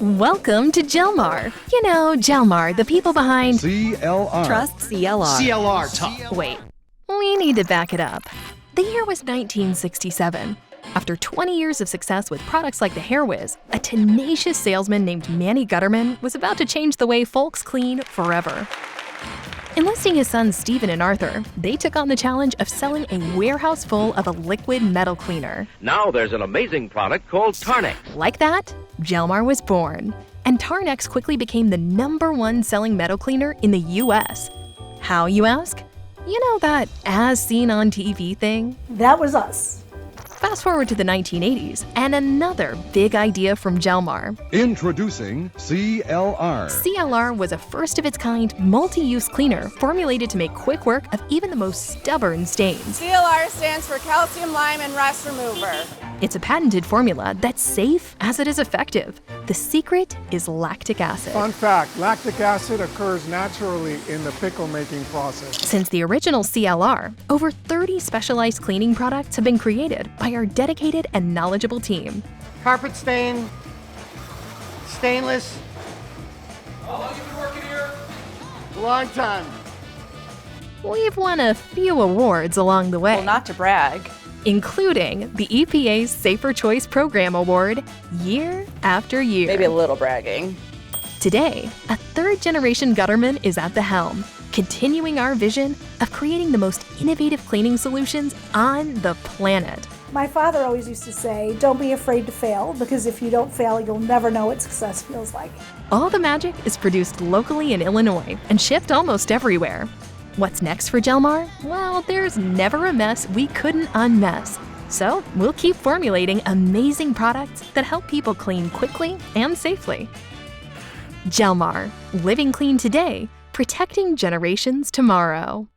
Welcome to Jelmar. You know, Jelmar, the people behind CLR. Trust CLR. CLR top. Wait, we need to back it up. The year was 1967. After 20 years of success with products like the Hair Whiz, a tenacious salesman named Manny Gutterman was about to change the way folks clean forever. Enlisting his sons Stephen and Arthur, they took on the challenge of selling a warehouse full of a liquid metal cleaner. Now there's an amazing product called Tarn-X. Like that, Jelmar was born, and Tarn-X quickly became the #1 selling metal cleaner in the US. How, you ask? You know that as seen on TV thing? That was us. Fast forward to the 1980s, and another big idea from Jelmar. Introducing CLR. CLR was a first-of-its-kind, multi-use cleaner formulated to make quick work of even the most stubborn stains. CLR stands for calcium, lime, and rust remover. It's a patented formula that's safe as it is effective. The secret is lactic acid. Fun fact, lactic acid occurs naturally in the pickle-making process. Since the original CLR, over 30 specialized cleaning products have been created by our dedicated and knowledgeable team. Carpet stain, stainless. How long have you been working here? Long time. We've won a few awards along the way. Well, not to brag. Including the EPA's Safer Choice Program Award year after year. Maybe a little bragging. Today, a third-generation Gutterman is at the helm, continuing our vision of creating the most innovative cleaning solutions on the planet. My father always used to say, don't be afraid to fail, because if you don't fail, you'll never know what success feels like. All the magic is produced locally in Illinois and shipped almost everywhere. What's next for Jelmar? Well, there's never a mess we couldn't unmess. So we'll keep formulating amazing products that help people clean quickly and safely. Jelmar, living clean today, protecting generations tomorrow.